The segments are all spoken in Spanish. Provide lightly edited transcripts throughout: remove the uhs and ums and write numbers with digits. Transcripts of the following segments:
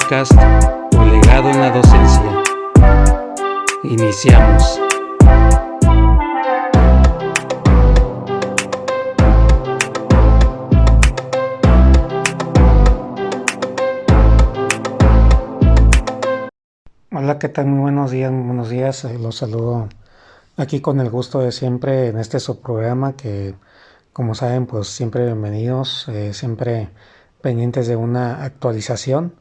podcast Tu legado en la docencia. Iniciamos. Hola, ¿qué tal? Muy buenos días, los saludo aquí con el gusto de siempre en este su programa que, como saben, pues siempre bienvenidos, siempre pendientes de una actualización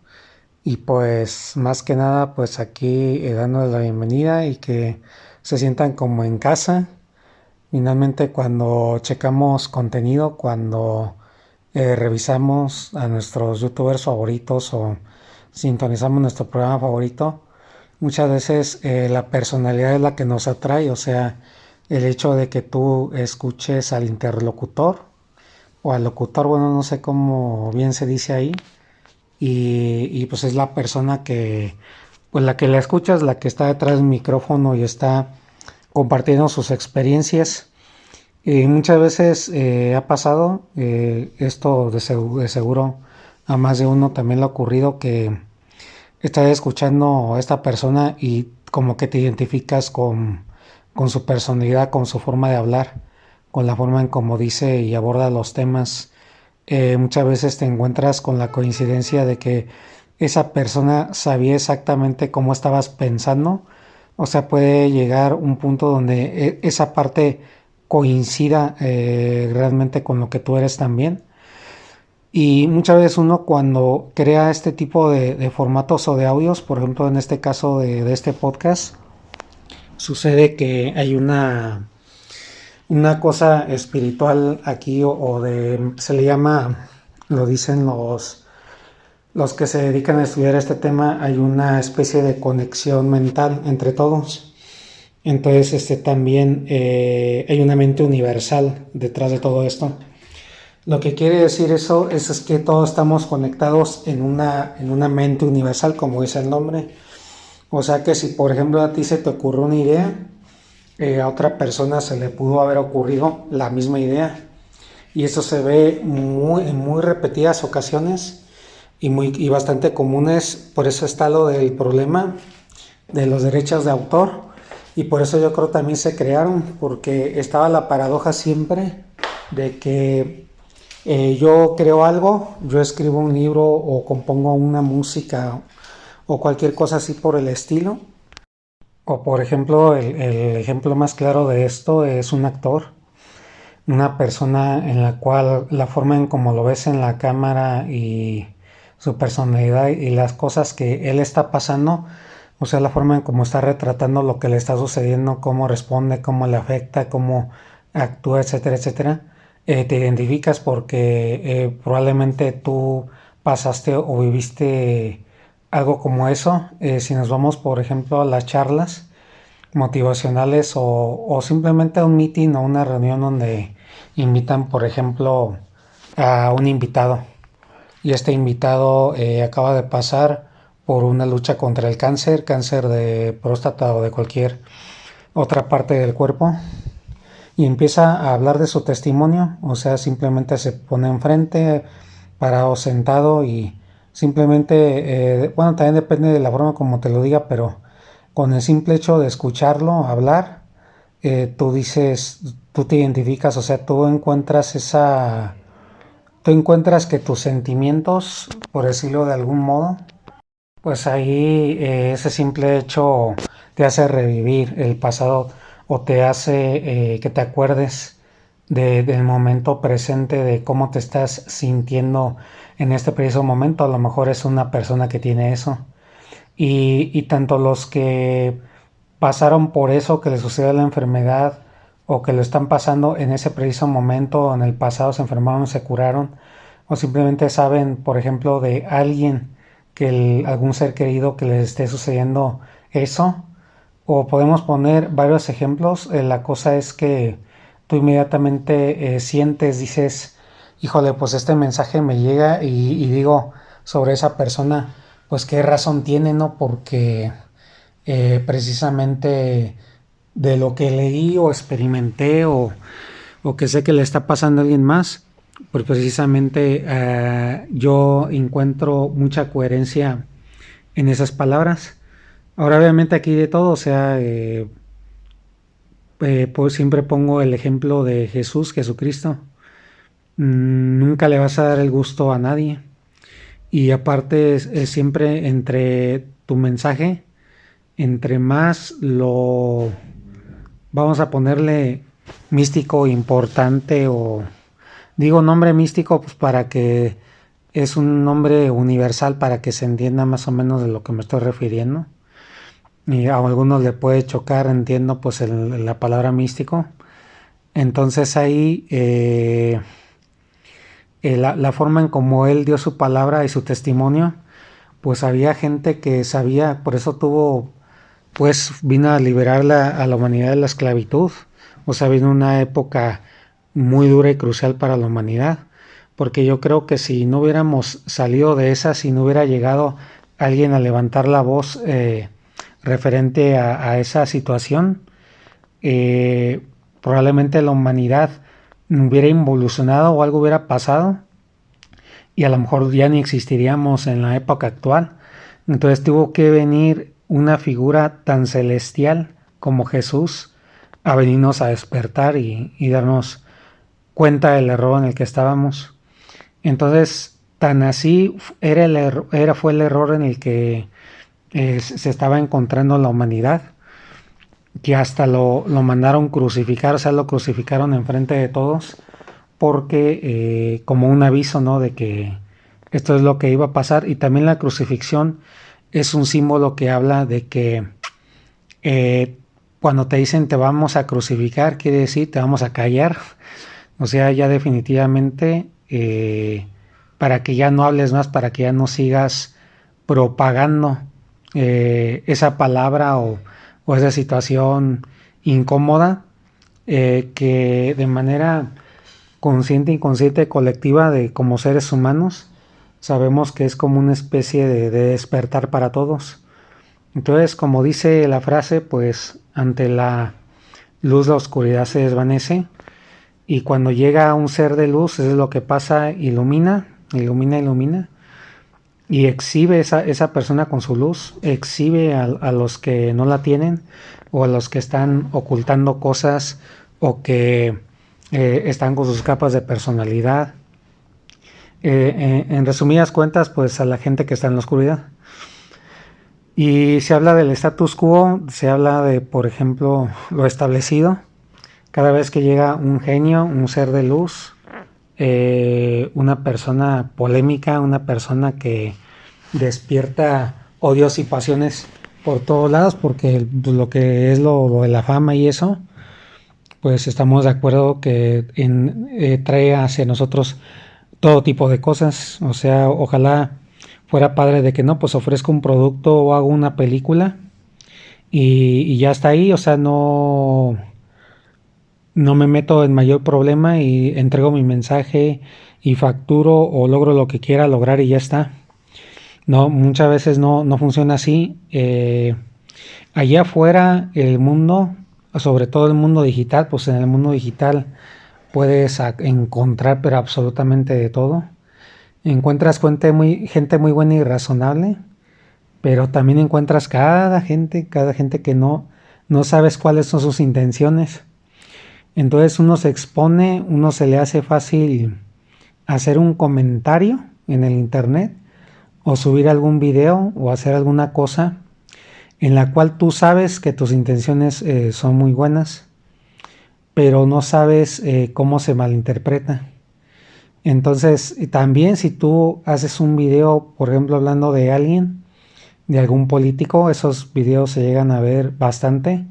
y pues más que nada pues aquí dándoles la bienvenida y que se sientan como en casa. Finalmente cuando checamos contenido, cuando revisamos a nuestros youtubers favoritos o sintonizamos nuestro programa favorito, muchas veces la personalidad es la que nos atrae, o sea, el hecho de que tú escuches al interlocutor o al locutor, bueno, no sé cómo bien se dice ahí, y pues es la persona que, pues la que la escuchas, la que está detrás del micrófono y está compartiendo sus experiencias. Muchas veces ha pasado, esto de seguro a más de uno también le ha ocurrido que estás escuchando a esta persona y como que te identificas con su personalidad, con su forma de hablar, con la forma en cómo dice y aborda los temas. Muchas veces te encuentras con la coincidencia de que esa persona sabía exactamente cómo estabas pensando. O sea, puede llegar un punto donde esa parte coincida realmente con lo que tú eres también. Y muchas veces uno cuando crea este tipo de formatos o de audios, por ejemplo en este caso de este podcast, sucede que hay una cosa espiritual aquí se le llama, lo dicen los que se dedican a estudiar este tema, hay una especie de conexión mental entre todos. Entonces también hay una mente universal detrás de todo esto. Lo que quiere decir eso es que todos estamos conectados en una mente universal, como dice el nombre. O sea que si por ejemplo a ti se te ocurre una idea, a otra persona se le pudo haber ocurrido la misma idea. Y eso se ve en muy repetidas ocasiones y bastante comunes. Por eso está lo del problema de los derechos de autor. Y por eso yo creo también se crearon, porque estaba la paradoja siempre de que yo creo algo, yo escribo un libro o compongo una música o cualquier cosa así por el estilo. O por ejemplo, el ejemplo más claro de esto es un actor, una persona en la cual la forma en cómo lo ves en la cámara y su personalidad y las cosas que él está pasando, o sea, la forma en cómo está retratando lo que le está sucediendo, cómo responde, cómo le afecta, cómo actúa, etcétera, etcétera. Te identificas porque probablemente tú pasaste o viviste algo como eso. Si nos vamos, por ejemplo, a las charlas motivacionales o simplemente a un meeting o una reunión donde invitan, por ejemplo, a un invitado y este invitado acaba de pasar por una lucha contra el cáncer de próstata o de cualquier otra parte del cuerpo, y empieza a hablar de su testimonio, o sea, simplemente se pone enfrente, parado, sentado y simplemente, bueno, también depende de la forma como te lo diga, pero con el simple hecho de escucharlo hablar, tú te identificas, o sea, tú encuentras que tus sentimientos, por decirlo de algún modo, pues ahí ese simple hecho te hace revivir el pasado o te hace que te acuerdes del momento presente, de cómo te estás sintiendo en este preciso momento. A lo mejor es una persona que tiene eso. Y tanto los que pasaron por eso, que les sucedió la enfermedad o que lo están pasando en ese preciso momento, en el pasado se enfermaron, se curaron, o simplemente saben, por ejemplo, de alguien algún ser querido que les esté sucediendo eso, o podemos poner varios ejemplos. La cosa es que tú inmediatamente sientes, dices, híjole, pues este mensaje me llega y digo sobre esa persona, pues qué razón tiene, ¿no? Porque precisamente de lo que leí o experimenté o que sé que le está pasando a alguien más, pues precisamente yo encuentro mucha coherencia en esas palabras. Ahora obviamente aquí de todo, o sea, pues siempre pongo el ejemplo de Jesucristo. Nunca le vas a dar el gusto a nadie. Y aparte es siempre entre tu mensaje, entre más lo vamos a ponerle místico, importante, o digo nombre místico pues para que es un nombre universal para que se entienda más o menos de lo que me estoy refiriendo. Y a algunos le puede chocar, entiendo, pues la palabra místico. Entonces ahí la forma en como él dio su palabra y su testimonio, pues había gente que sabía, por eso pues vino a liberar a la humanidad de la esclavitud. O sea, vino una época muy dura y crucial para la humanidad. Porque yo creo que si no hubiéramos salido de esa, si no hubiera llegado alguien a levantar la voz referente a esa situación, probablemente la humanidad hubiera involucionado o algo hubiera pasado y a lo mejor ya ni existiríamos en la época actual. Entonces tuvo que venir una figura tan celestial como Jesús a venirnos a despertar y darnos cuenta del error en el que estábamos. Entonces, tan así fue el error en el que se estaba encontrando la humanidad, que hasta lo mandaron crucificar, o sea, lo crucificaron enfrente de todos, porque como un aviso, ¿no?, de que esto es lo que iba a pasar. Y también la crucifixión es un símbolo que habla de que cuando te dicen te vamos a crucificar, quiere decir te vamos a callar, o sea, ya definitivamente para que ya no hables más, para que ya no sigas propagando esa palabra o esa situación incómoda que de manera consciente, inconsciente, colectiva, de como seres humanos, sabemos que es como una especie de despertar para todos. Entonces, como dice la frase, pues ante la luz la oscuridad se desvanece, y cuando llega un ser de luz, eso es lo que pasa: ilumina, y exhibe esa persona con su luz, exhibe a los que no la tienen, o a los que están ocultando cosas, o que están con sus capas de personalidad. En resumidas cuentas, pues a la gente que está en la oscuridad. Y se habla del status quo, se habla de, por ejemplo, lo establecido. Cada vez que llega un genio, un ser de luz, una persona polémica, una persona que despierta odios y pasiones por todos lados, porque pues, lo que es lo de la fama y eso, pues estamos de acuerdo que trae hacia nosotros todo tipo de cosas. O sea, ojalá fuera padre de que no, pues ofrezco un producto o hago una película y ya está ahí. O sea, no me meto en mayor problema y entrego mi mensaje y facturo o logro lo que quiera lograr y ya está. No, muchas veces no funciona así. Allá afuera el mundo, sobre todo el mundo digital, pues en el mundo digital puedes encontrar pero absolutamente de todo. Encuentras gente muy buena y razonable, pero también encuentras cada gente que no sabes cuáles son sus intenciones. Entonces uno se expone, uno se le hace fácil hacer un comentario en el internet o subir algún video o hacer alguna cosa en la cual tú sabes que tus intenciones son muy buenas, pero no sabes cómo se malinterpreta. Entonces también si tú haces un video, por ejemplo, hablando de alguien, de algún político, esos videos se llegan a ver bastante,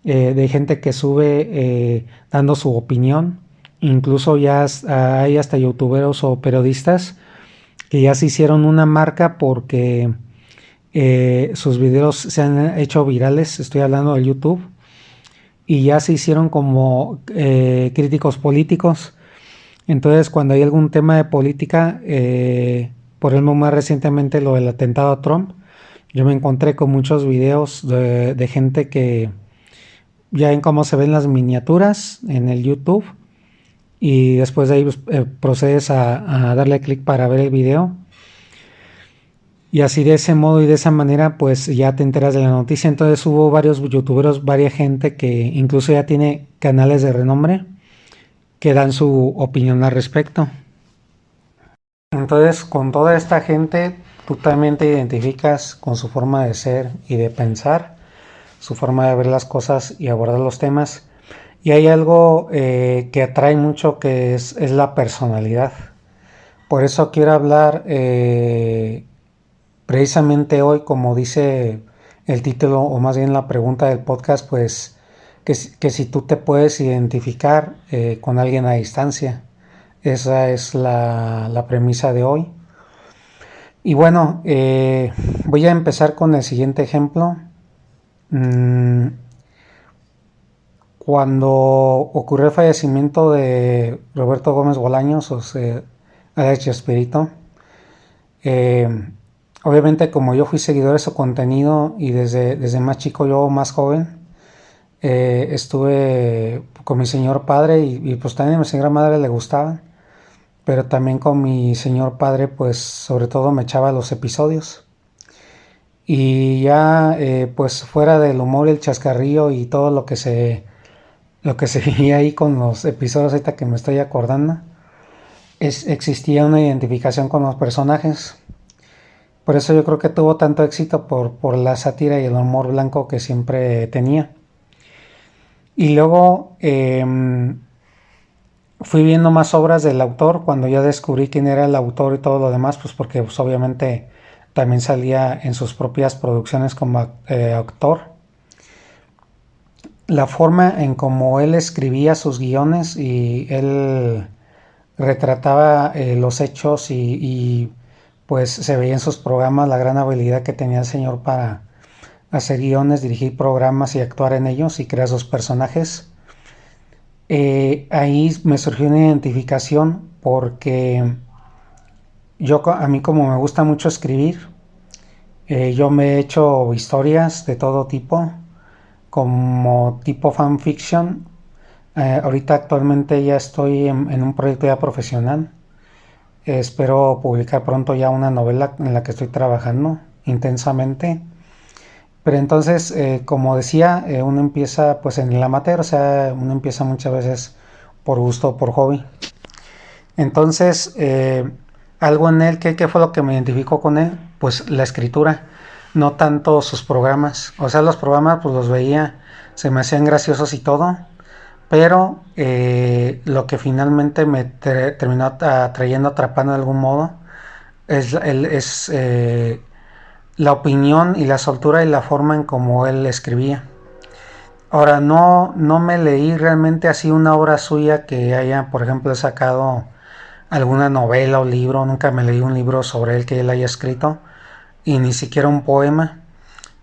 de gente que sube dando su opinión. Incluso ya hay hasta youtuberos o periodistas que ya se hicieron una marca porque sus videos se han hecho virales. Estoy hablando de YouTube, y ya se hicieron como críticos políticos. Entonces cuando hay algún tema de política, por ejemplo más recientemente lo del atentado a Trump, yo me encontré con muchos videos de gente que ya ven cómo se ven las miniaturas en el YouTube, y después de ahí procedes a darle clic para ver el video. Y así de ese modo y de esa manera pues ya te enteras de la noticia. Entonces hubo varios youtuberos, varias gente que incluso ya tiene canales de renombre que dan su opinión al respecto. Entonces con toda esta gente tú también te identificas con su forma de ser y de pensar, su forma de ver las cosas y abordar los temas. Y hay algo que atrae mucho que es la personalidad. Por eso quiero hablar precisamente hoy, como dice el título, o más bien la pregunta del podcast, pues que si tú te puedes identificar con alguien a distancia. Esa es la premisa de hoy. Y bueno, voy a empezar con el siguiente ejemplo. Cuando ocurrió el fallecimiento de Roberto Gómez Bolaños, o sea, Alex Chespirito, eh, obviamente como yo fui seguidor de su contenido y desde más chico, yo más joven, estuve con mi señor padre y pues también a mi señora madre le gustaba, pero también con mi señor padre pues sobre todo me echaba los episodios. Y ya pues fuera del humor, el chascarrillo y todo lo que se veía ahí con los episodios ahorita que me estoy acordando, existía una identificación con los personajes. Por eso yo creo que tuvo tanto éxito por la sátira y el humor blanco que siempre tenía. Y luego fui viendo más obras del autor cuando ya descubrí quién era el autor y todo lo demás, pues porque pues, obviamente también salía en sus propias producciones como actor. La forma en cómo él escribía sus guiones y él retrataba los hechos y pues se veía en sus programas la gran habilidad que tenía el señor para hacer guiones, dirigir programas y actuar en ellos y crear sus personajes. Ahí me surgió una identificación porque a mí como me gusta mucho escribir, yo me he hecho historias de todo tipo, como tipo fanfiction. Ahorita actualmente ya estoy en un proyecto ya profesional. Espero publicar pronto ya una novela en la que estoy trabajando intensamente. Pero entonces, como decía, uno empieza pues en el amateur, o sea, uno empieza muchas veces por gusto o por hobby. Entonces, algo en él, ¿qué fue lo que me identificó con él? Pues la escritura, no tanto sus programas. O sea, los programas pues los veía, se me hacían graciosos y todo, pero lo que finalmente me terminó atrayendo, atrapando de algún modo, es la opinión y la soltura y la forma en cómo él escribía. Ahora, no me leí realmente así una obra suya que haya, por ejemplo, sacado alguna novela o libro, nunca me leí un libro sobre él que él haya escrito, y ni siquiera un poema,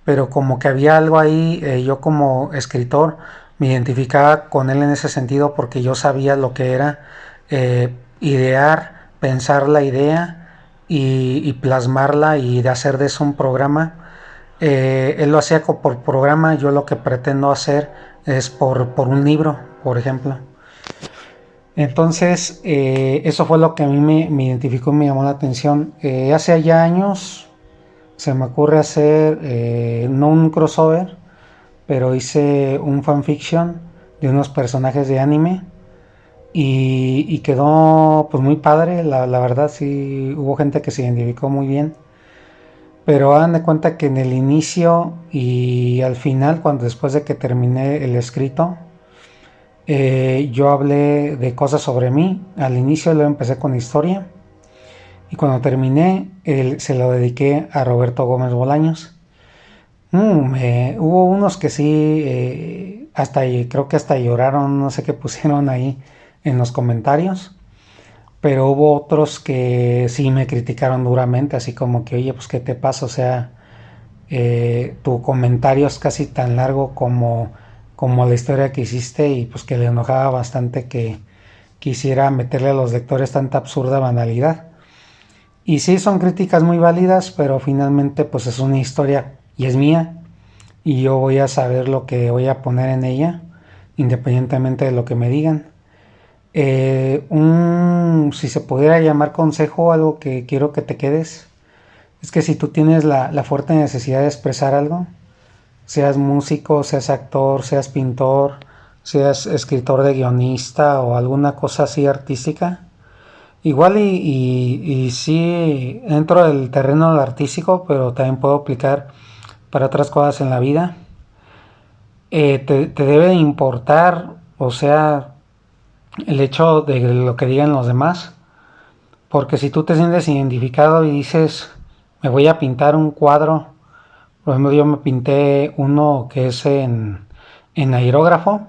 pero como que había algo ahí, yo como escritor me identificaba con él en ese sentido porque yo sabía lo que era idear, pensar la idea y plasmarla y de hacer de eso un programa. Él lo hacía por programa, yo lo que pretendo hacer es por un libro, por ejemplo. Entonces, eso fue lo que a mí me identificó y me llamó la atención. Hace ya años se me ocurre hacer, no un crossover, pero hice un fanfiction de unos personajes de anime y quedó pues muy padre, la verdad sí hubo gente que se identificó muy bien. Pero hagan de cuenta que en el inicio y al final, cuando después de que terminé el escrito, yo hablé de cosas sobre mí. Al inicio lo empecé con historia y cuando terminé se lo dediqué a Roberto Gómez Bolaños. Hubo unos que sí, creo que hasta lloraron, no sé qué pusieron ahí en los comentarios, pero hubo otros que sí me criticaron duramente, así como que, oye, pues qué te pasa, o sea, tu comentario es casi tan largo como la historia que hiciste y pues que le enojaba bastante que quisiera meterle a los lectores tanta absurda banalidad. Y sí, son críticas muy válidas, pero finalmente pues es una historia y es mía y yo voy a saber lo que voy a poner en ella, independientemente de lo que me digan. Si se pudiera llamar consejo, algo que quiero que te quedes, Es que si tú tienes la fuerte necesidad de expresar algo, seas músico, seas actor, seas pintor, seas escritor de guionista o alguna cosa así artística, igual y sí entro del terreno del artístico, pero también puedo aplicar para otras cosas en la vida. Te debe de importar, o sea, el hecho de lo que digan los demás, porque si tú te sientes identificado y dices, me voy a pintar un cuadro, por ejemplo, yo me pinté uno que es en aerógrafo,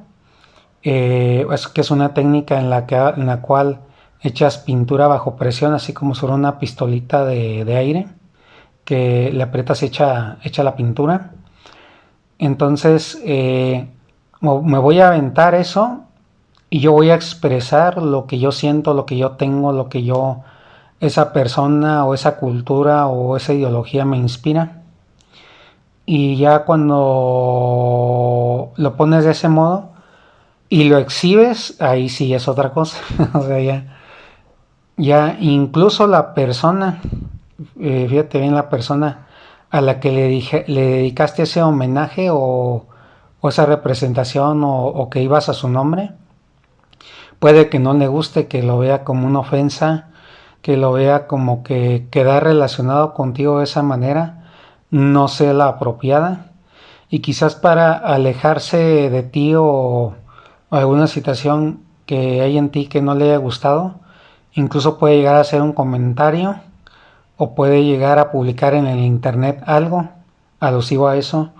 que es una técnica en la cual echas pintura bajo presión, así como sobre una pistolita de aire, que le aprietas y echa la pintura. Entonces, me voy a aventar eso y yo voy a expresar lo que yo siento, lo que yo tengo, lo que yo, esa persona o esa cultura o esa ideología me inspira. Y ya cuando lo pones de ese modo y lo exhibes, ahí sí es otra cosa. O sea, ya incluso la persona, fíjate bien, la persona a la que le dedicaste ese homenaje o esa representación o que ibas a su nombre, puede que no le guste, que lo vea como una ofensa, que lo vea como que queda relacionado contigo de esa manera, no sea la apropiada. Y quizás para alejarse de ti o alguna situación que hay en ti que no le haya gustado, incluso puede llegar a hacer un comentario o puede llegar a publicar en el internet algo alusivo a eso.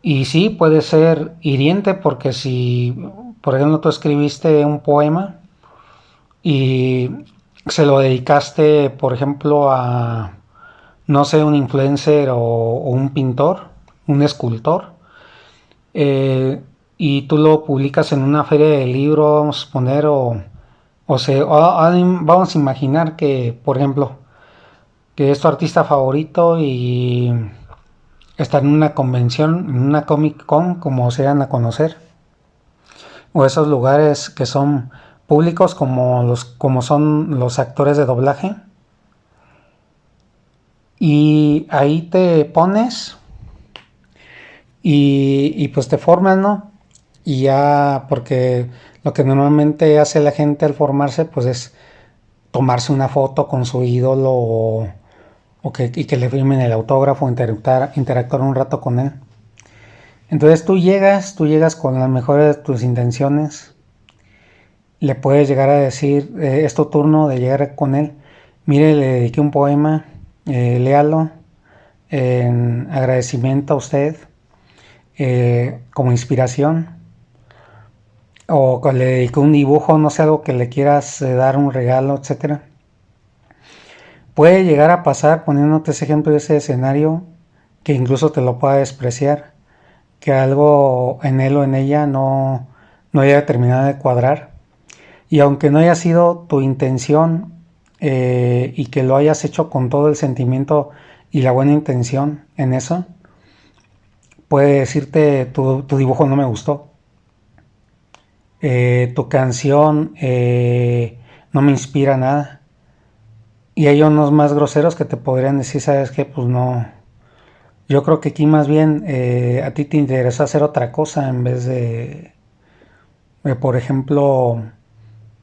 Y sí, puede ser hiriente porque si, por ejemplo, tú escribiste un poema y se lo dedicaste, por ejemplo, a, no sé, un influencer o un pintor, un escultor, y tú lo publicas en una feria de libros, vamos a poner, vamos a imaginar que, por ejemplo, que es tu artista favorito y está en una convención, en una Comic Con, como se dan a conocer, o esos lugares que son públicos como son los actores de doblaje, y ahí te pones y pues te formas, ¿no? Y ya, porque lo que normalmente hace la gente al formarse pues es tomarse una foto con su ídolo y que le firmen el autógrafo, interactuar un rato con él. Entonces tú llegas con las mejores de tus intenciones, le puedes llegar a decir, es tu turno de llegar con él, mire, le dediqué un poema, léalo en agradecimiento a usted, como inspiración, o le dediqué un dibujo, no sé, algo que le quieras dar un regalo, etcétera. Puede llegar a pasar, poniéndote ese ejemplo de ese escenario, que incluso te lo pueda despreciar, que algo en él o en ella no haya terminado de cuadrar. Y aunque no haya sido tu intención y que lo hayas hecho con todo el sentimiento y la buena intención en eso, puede decirte tu dibujo no me gustó, tu canción no me inspira nada. Y hay unos más groseros que te podrían decir, ¿sabes qué? Pues no. Yo creo que aquí más bien a ti te interesa hacer otra cosa en vez por ejemplo,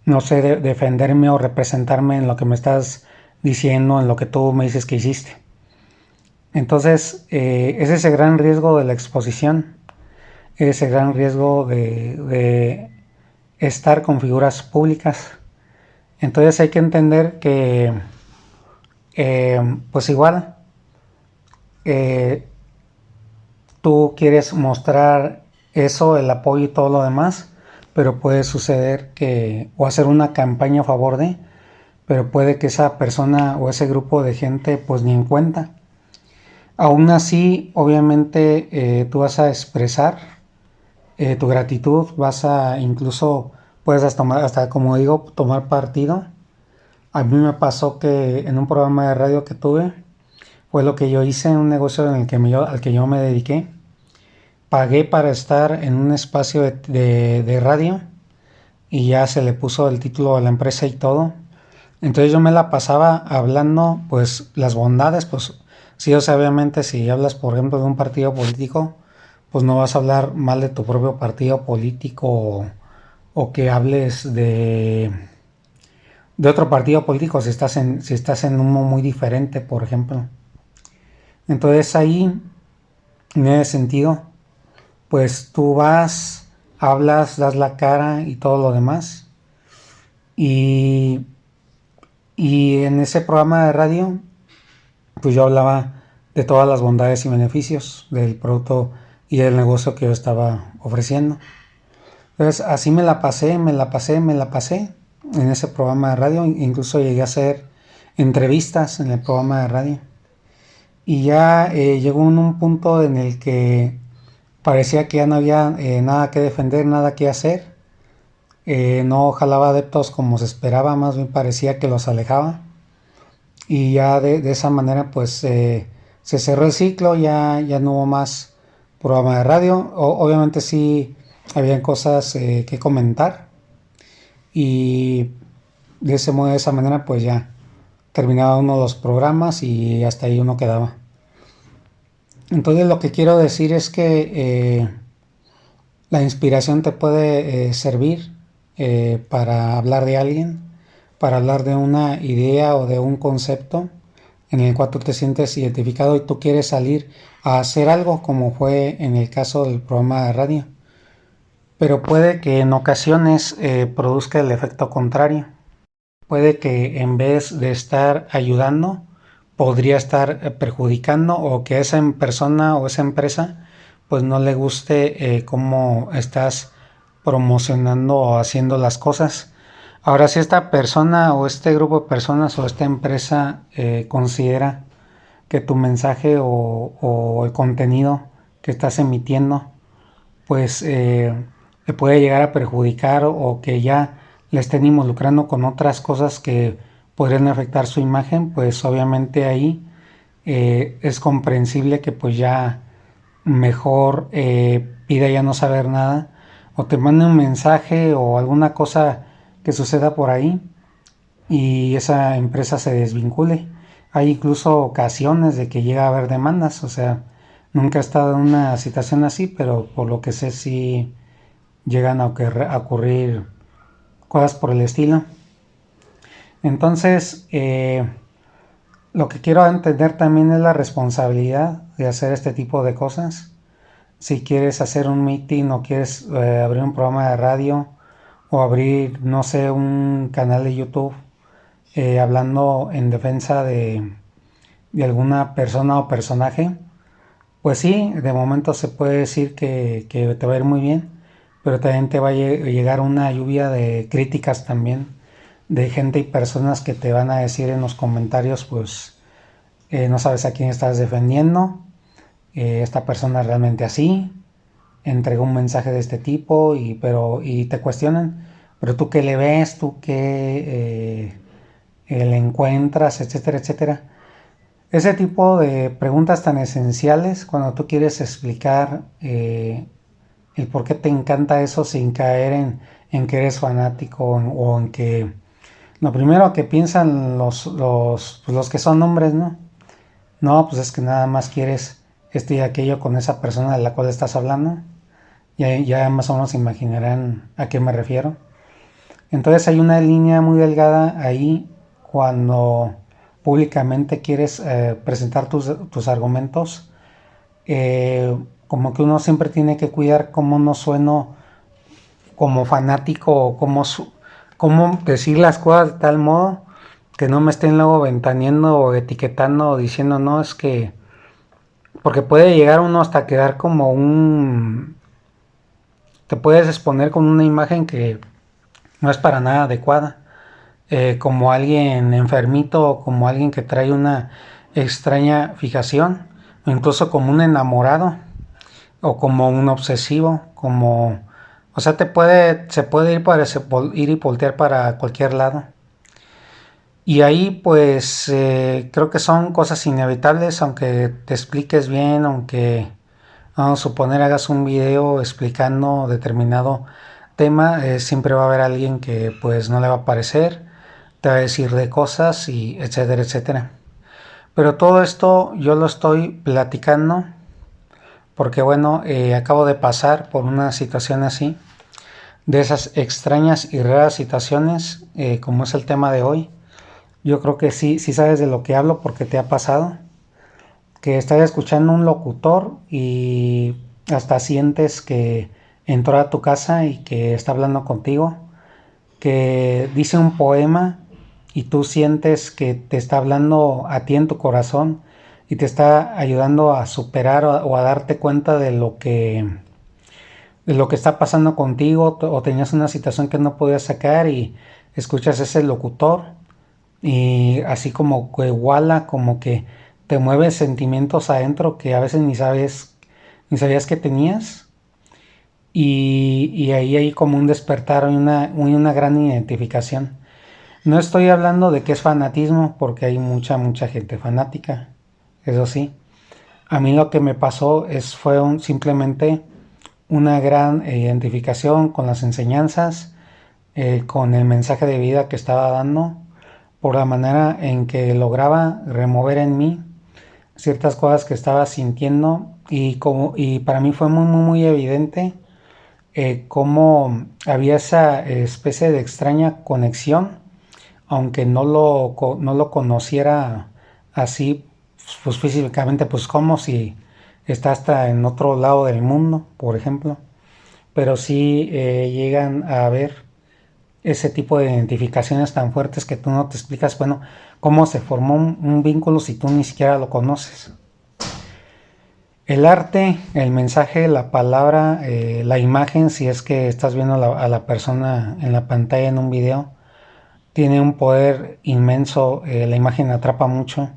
no sé, defenderme o representarme en lo que me estás diciendo, en lo que tú me dices que hiciste. Entonces, es ese gran riesgo de la exposición, ese gran riesgo de estar con figuras públicas. Entonces hay que entender que, pues igual, tú quieres mostrar eso, el apoyo y todo lo demás, pero puede suceder que, o hacer una campaña a favor de, pero puede que esa persona o ese grupo de gente pues ni en cuenta. Aún así, obviamente, tú vas a expresar tu gratitud, vas a incluso, puedes hasta, como digo, tomar partido. A mí me pasó que en un programa de radio que tuve, fue lo que yo hice en un negocio en el que al que yo me dediqué. Pagué para estar en un espacio de radio y ya se le puso el título a la empresa y todo. Entonces yo me la pasaba hablando pues las bondades, pues Sí, o sea, obviamente si hablas, por ejemplo, de un partido político, pues no vas a hablar mal de tu propio partido político o que hables de otro partido político si estás en uno muy diferente, por ejemplo. Entonces ahí, en ese sentido, pues tú vas, hablas, das la cara y todo lo demás. Y, y en ese programa de radio, pues yo hablaba de todas las bondades y beneficios del producto y del negocio que yo estaba ofreciendo. Entonces así me la pasé en ese programa de radio. Incluso llegué a hacer entrevistas en el programa de radio. Y ya llegó en un punto en el que parecía que ya no había nada que defender, nada que hacer. No jalaba adeptos como se esperaba, más bien parecía que los alejaba. Y ya de esa manera pues se cerró el ciclo, ya no hubo más programa de radio. Obviamente sí habían cosas que comentar y de esa manera pues ya terminaba uno de los programas y hasta ahí uno quedaba. Entonces lo que quiero decir es que la inspiración te puede servir para hablar de alguien, para hablar de una idea o de un concepto en el cual tú te sientes identificado y tú quieres salir a hacer algo, como fue en el caso del programa de radio. Pero puede que en ocasiones produzca el efecto contrario. Puede que en vez de estar ayudando, podría estar perjudicando, o que esa persona o esa empresa pues no le guste cómo estás promocionando o haciendo las cosas. Ahora, si esta persona o este grupo de personas o esta empresa considera que tu mensaje o el contenido que estás emitiendo pues le puede llegar a perjudicar, o que ya le estén involucrando con otras cosas que podrían afectar su imagen, pues obviamente ahí es comprensible que pues ya mejor pida ya no saber nada, o te mande un mensaje o alguna cosa que suceda por ahí y esa empresa se desvincule. Hay incluso ocasiones de que llega a haber demandas, o sea, nunca he estado en una situación así, pero por lo que sé sí llegan a ocurrir cosas por el estilo. Entonces, lo que quiero entender también es la responsabilidad de hacer este tipo de cosas. Si quieres hacer un meeting o quieres abrir un programa de radio o abrir, no sé, un canal de YouTube hablando en defensa de alguna persona o personaje, pues sí, de momento se puede decir que te va a ir muy bien, pero también te va a llegar una lluvia de críticas también, de gente y personas que te van a decir en los comentarios, pues no sabes a quién estás defendiendo, esta persona es realmente así, entregó un mensaje de este tipo, y te cuestionan, pero tú qué le ves, tú qué le encuentras, etcétera, etcétera. Ese tipo de preguntas tan esenciales cuando tú quieres explicar el por qué te encanta eso sin caer en que eres fanático o en que lo primero que piensan pues los que son hombres, ¿no? No, pues es que nada más quieres esto y aquello con esa persona de la cual estás hablando. Ya más o menos imaginarán a qué me refiero. Entonces hay una línea muy delgada ahí cuando públicamente quieres presentar tus argumentos. Como que uno siempre tiene que cuidar cómo no sueno como fanático, o cómo decir las cosas de tal modo que no me estén luego ventaneando o etiquetando o diciendo no, es que... Porque puede llegar uno hasta quedar como te puedes exponer con una imagen que no es para nada adecuada. Como alguien enfermito o como alguien que trae una extraña fijación, o incluso como un enamorado o como un obsesivo, o sea, se puede ir y voltear para cualquier lado. Y ahí pues creo que son cosas inevitables, aunque te expliques bien, aunque vamos a suponer hagas un video explicando determinado tema, siempre va a haber alguien que pues no le va a parecer, te va a decir de cosas y etcétera, etcétera. Pero todo esto yo lo estoy platicando porque bueno, acabo de pasar por una situación así, de esas extrañas y raras situaciones, como es el tema de hoy. Yo creo que sí sabes de lo que hablo porque te ha pasado, que estás escuchando un locutor y hasta sientes que entró a tu casa y que está hablando contigo, que dice un poema y tú sientes que te está hablando a ti en tu corazón y te está ayudando a superar o a darte cuenta de lo que está pasando contigo, o tenías una situación que no podías sacar y escuchas ese locutor y así como que iguala, como que te mueve sentimientos adentro que a veces ni sabías que tenías, y ahí hay como un despertar y una gran identificación. No estoy hablando de que es fanatismo porque hay mucha gente fanática, eso sí. A mí lo que me pasó simplemente una gran identificación con las enseñanzas, con el mensaje de vida que estaba dando, por la manera en que lograba remover en mí ciertas cosas que estaba sintiendo, y para mí fue muy evidente cómo había esa especie de extraña conexión, aunque no lo conociera así, pues físicamente, pues como si está hasta en otro lado del mundo, por ejemplo. Pero sí llegan a haber ese tipo de identificaciones tan fuertes que tú no te explicas, bueno, cómo se formó un vínculo si tú ni siquiera lo conoces. El arte, el mensaje, la palabra, la imagen, si es que estás viendo a la persona en la pantalla en un video, tiene un poder inmenso, la imagen atrapa mucho.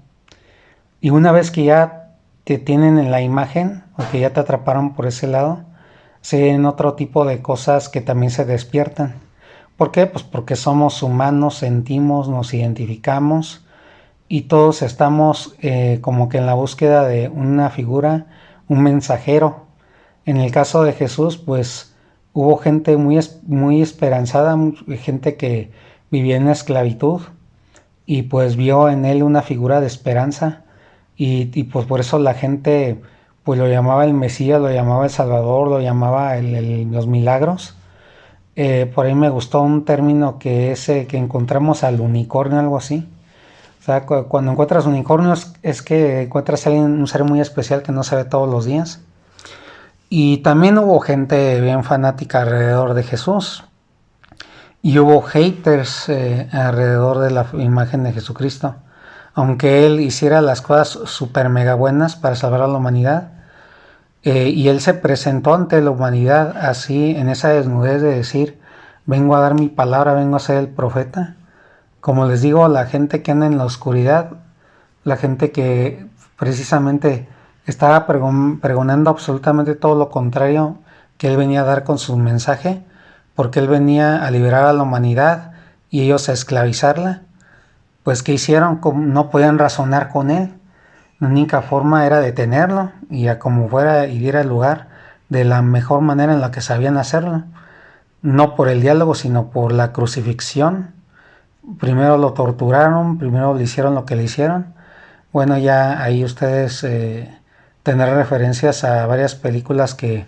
Y una vez que ya te tienen en la imagen, o que ya te atraparon por ese lado, se ven otro tipo de cosas que también se despiertan. ¿Por qué? Pues porque somos humanos, sentimos, nos identificamos y todos estamos como que en la búsqueda de una figura, un mensajero. En el caso de Jesús, pues hubo gente muy esperanzada, gente que vivía en la esclavitud y pues vio en él una figura de esperanza, y pues por eso la gente pues lo llamaba el Mesías, lo llamaba el Salvador, lo llamaba los milagros. Por ahí me gustó un término que es que encontramos al unicornio, algo así. O sea, cuando encuentras unicornios es que encuentras a alguien, un ser muy especial que no se ve todos los días. Y también hubo gente bien fanática alrededor de Jesús. Y hubo haters alrededor de la imagen de Jesucristo. Aunque él hiciera las cosas super mega buenas para salvar a la humanidad, y él se presentó ante la humanidad así, en esa desnudez de decir, vengo a dar mi palabra, vengo a ser el profeta. Como les digo, la gente que anda en la oscuridad, la gente que precisamente estaba pregonando absolutamente todo lo contrario que él venía a dar con su mensaje, porque él venía a liberar a la humanidad y ellos a esclavizarla, pues ¿qué hicieron? No podían razonar con él. La única forma era detenerlo y a como fuera y diera el lugar de la mejor manera en la que sabían hacerlo. No por el diálogo, sino por la crucifixión. Primero lo torturaron, primero le hicieron lo que le hicieron. Bueno, ya ahí ustedes tendrán referencias a varias películas que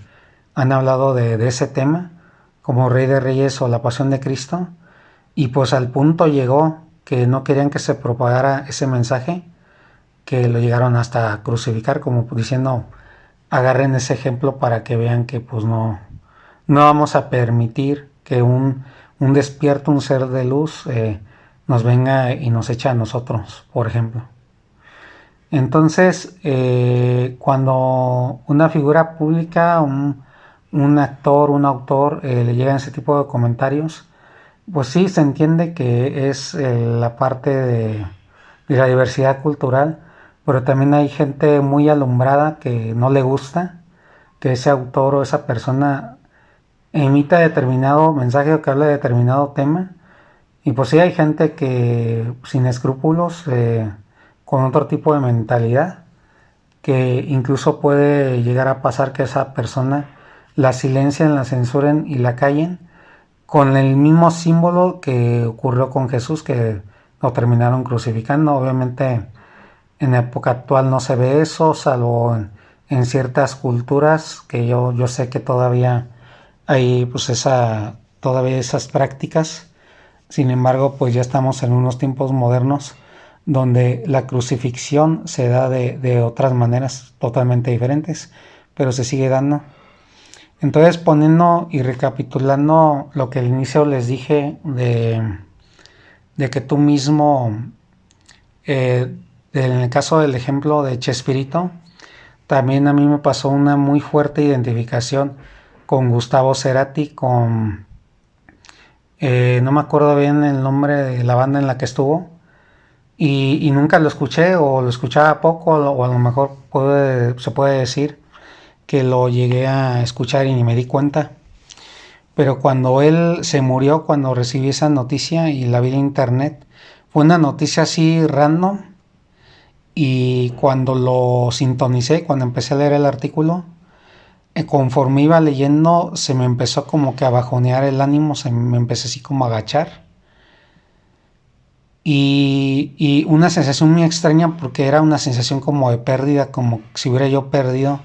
han hablado de ese tema, como Rey de Reyes o La Pasión de Cristo. Y pues al punto llegó que no querían que se propagara ese mensaje, que lo llegaron hasta crucificar, como diciendo, agarren ese ejemplo para que vean que pues no vamos a permitir que un despierto, un ser de luz, nos venga y nos echa a nosotros, por ejemplo. Entonces, cuando una figura pública, un actor, un autor, le llegan ese tipo de comentarios, pues sí, se entiende que es la parte de la diversidad cultural, pero también hay gente muy alumbrada que no le gusta que ese autor o esa persona emita determinado mensaje o que hable de determinado tema. Y pues sí hay gente que sin escrúpulos, con otro tipo de mentalidad, que incluso puede llegar a pasar que esa persona la silencien, la censuren y la callen, con el mismo símbolo que ocurrió con Jesús, que lo terminaron crucificando. Obviamente En época actual no se ve eso, salvo en ciertas culturas que yo sé que todavía hay pues todavía esas prácticas. Sin embargo, pues ya estamos en unos tiempos modernos donde la crucifixión se da de otras maneras totalmente diferentes, pero se sigue dando. Entonces, poniendo y recapitulando lo que al inicio les dije de que tú mismo, en el caso del ejemplo de Chespirito, también a mí me pasó una muy fuerte identificación con Gustavo Cerati, no me acuerdo bien el nombre de la banda en la que estuvo, y nunca lo escuché o lo escuchaba poco, o a lo mejor se puede decir que lo llegué a escuchar y ni me di cuenta. Pero cuando él se murió, cuando recibí esa noticia y la vi en internet, fue una noticia así random, y cuando lo sintonicé, cuando empecé a leer el artículo, conforme iba leyendo se me empezó como que a bajonear el ánimo, se me empecé así como a agachar. Y una sensación muy extraña porque era una sensación como de pérdida, como si hubiera yo perdido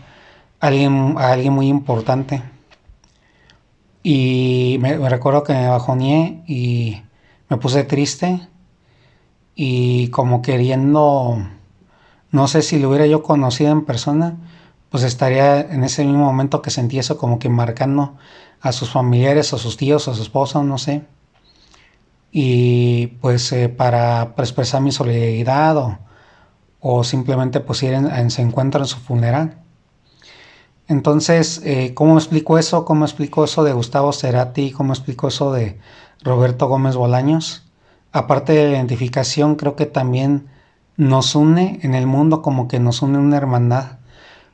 a alguien muy importante. Y me recuerdo que me bajoneé y me puse triste y como queriendo, no sé si lo hubiera yo conocido en persona, pues estaría en ese mismo momento que sentí eso como que marcando a sus familiares, a sus tíos, a su esposo, no sé. Y pues para expresar mi solidaridad o simplemente pues ir en ese encuentro en su funeral. Entonces, ¿cómo explico eso? ¿Cómo explico eso de Gustavo Cerati? ¿Cómo explico eso de Roberto Gómez Bolaños? Aparte de la identificación, creo que también nos une en el mundo, como que nos une una hermandad,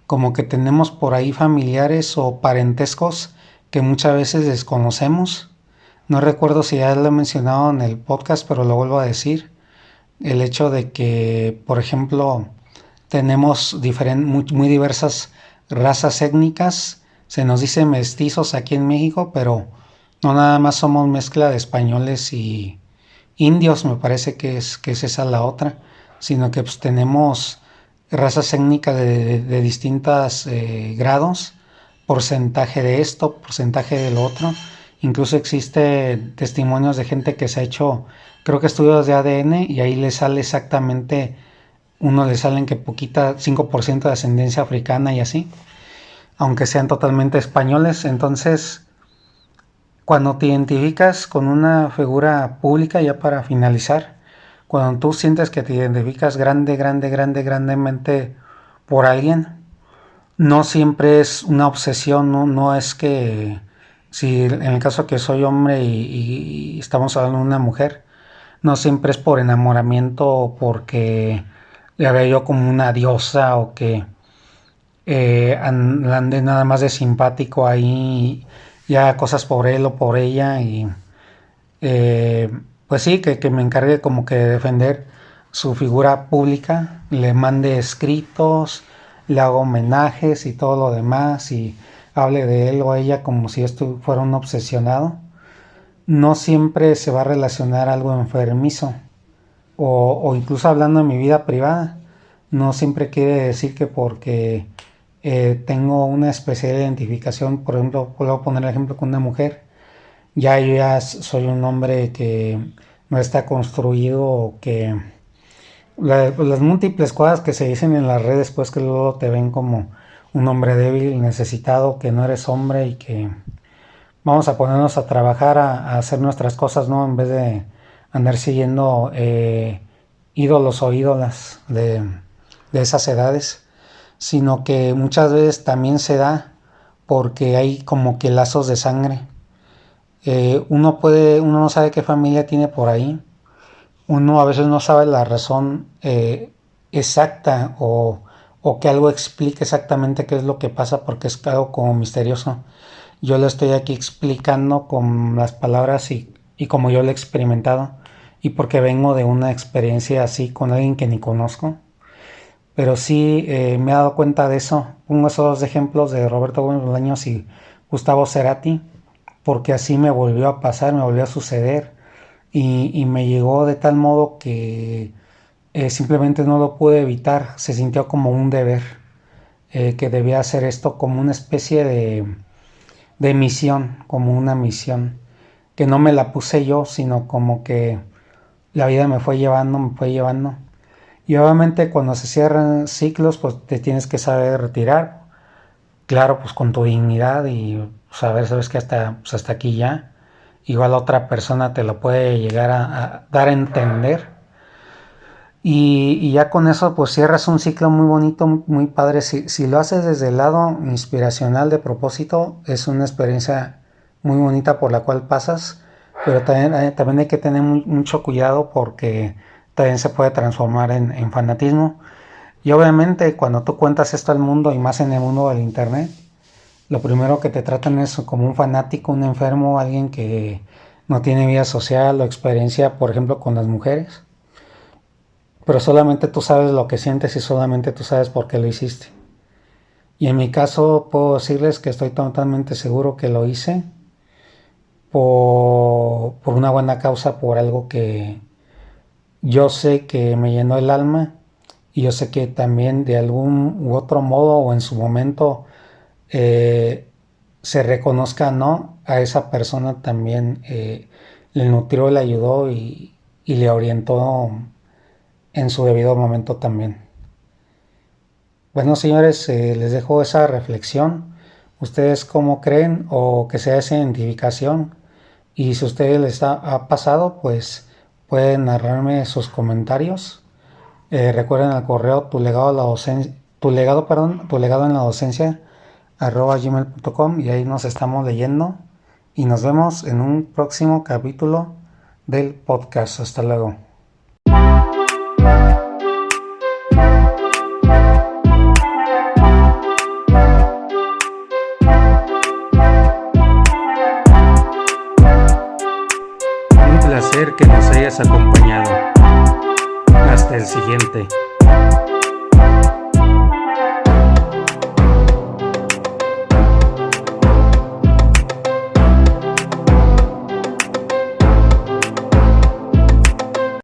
como que tenemos por ahí familiares o parentescos que muchas veces desconocemos. No recuerdo si ya lo he mencionado en el podcast, pero lo vuelvo a decir. El hecho de que, por ejemplo, tenemos muy diversas razas étnicas. Se nos dice mestizos aquí en México, pero no nada más somos mezcla de españoles y indios, me parece que es esa la otra, sino que pues, tenemos razas étnicas de distintos grados, porcentaje de esto, porcentaje de lo otro. Incluso existe testimonios de gente que se ha hecho, creo que estudios de ADN, y ahí le sale exactamente, uno le salen que poquita, 5% de ascendencia africana y así, aunque sean totalmente españoles. Entonces, cuando te identificas con una figura pública, ya para finalizar, cuando tú sientes que te identificas grandemente por alguien, no siempre es una obsesión, no es que, si en el caso que soy hombre y estamos hablando de una mujer, no siempre es por enamoramiento o porque la veo yo como una diosa o que ande nada más de simpático ahí y haga cosas por él o por ella y eh, pues sí, que me encargue como que de defender su figura pública, le mande escritos, le hago homenajes y todo lo demás y hable de él o ella como si esto fuera un obsesionado. No siempre se va a relacionar algo enfermizo o incluso hablando de mi vida privada. No siempre quiere decir que porque tengo una especial identificación, por ejemplo, puedo poner el ejemplo con una mujer, ya yo ya soy un hombre que no está construido o que las múltiples cosas que se dicen en las redes pues que luego te ven como un hombre débil, necesitado, que no eres hombre y que vamos a ponernos a trabajar a hacer nuestras cosas, ¿no? En vez de andar siguiendo ídolos o ídolas de esas edades, sino que muchas veces también se da porque hay como que lazos de sangre. Uno no sabe qué familia tiene por ahí, uno a veces no sabe la razón exacta o que algo explique exactamente qué es lo que pasa porque es algo como misterioso. Yo lo estoy aquí explicando con las palabras y como yo lo he experimentado y porque vengo de una experiencia así con alguien que ni conozco. Pero sí me he dado cuenta de eso. Pongo esos dos ejemplos de Roberto Gómez Bolaños y Gustavo Cerati porque así me volvió a pasar, me volvió a suceder y me llegó de tal modo que simplemente no lo pude evitar, se sintió como un deber, que debía hacer esto como una especie de misión, como una misión, que no me la puse yo, sino como que la vida me fue llevando. Y obviamente cuando se cierran ciclos, pues te tienes que saber retirar, claro, pues con tu dignidad y saber, sabes que pues hasta aquí ya. Igual otra persona te lo puede llegar a dar a entender. Y ya con eso pues cierras un ciclo muy bonito, muy padre. Si lo haces desde el lado inspiracional de propósito, es una experiencia muy bonita por la cual pasas, pero también hay que tener mucho cuidado porque también se puede transformar en fanatismo. Y obviamente cuando tú cuentas esto al mundo y más en el mundo del internet, lo primero que te tratan es como un fanático, un enfermo, alguien que no tiene vida social o experiencia, por ejemplo, con las mujeres. Pero solamente tú sabes lo que sientes y solamente tú sabes por qué lo hiciste. Y en mi caso puedo decirles que estoy totalmente seguro que lo hice por una buena causa, por algo que yo sé que me llenó el alma y yo sé que también de algún u otro modo o en su momento se reconozca no a esa persona también le nutrió, le ayudó y le orientó en su debido momento también. Bueno, señores, les dejo esa reflexión. ¿Ustedes cómo creen o que sea esa identificación? Y si a ustedes les ha pasado, pues pueden narrarme sus comentarios. Recuerden el correo tu legado en la docencia @gmail.com, y ahí nos estamos leyendo y nos vemos en un próximo capítulo del podcast. Hasta luego. Un placer que nos hayas acompañado. Hasta el siguiente.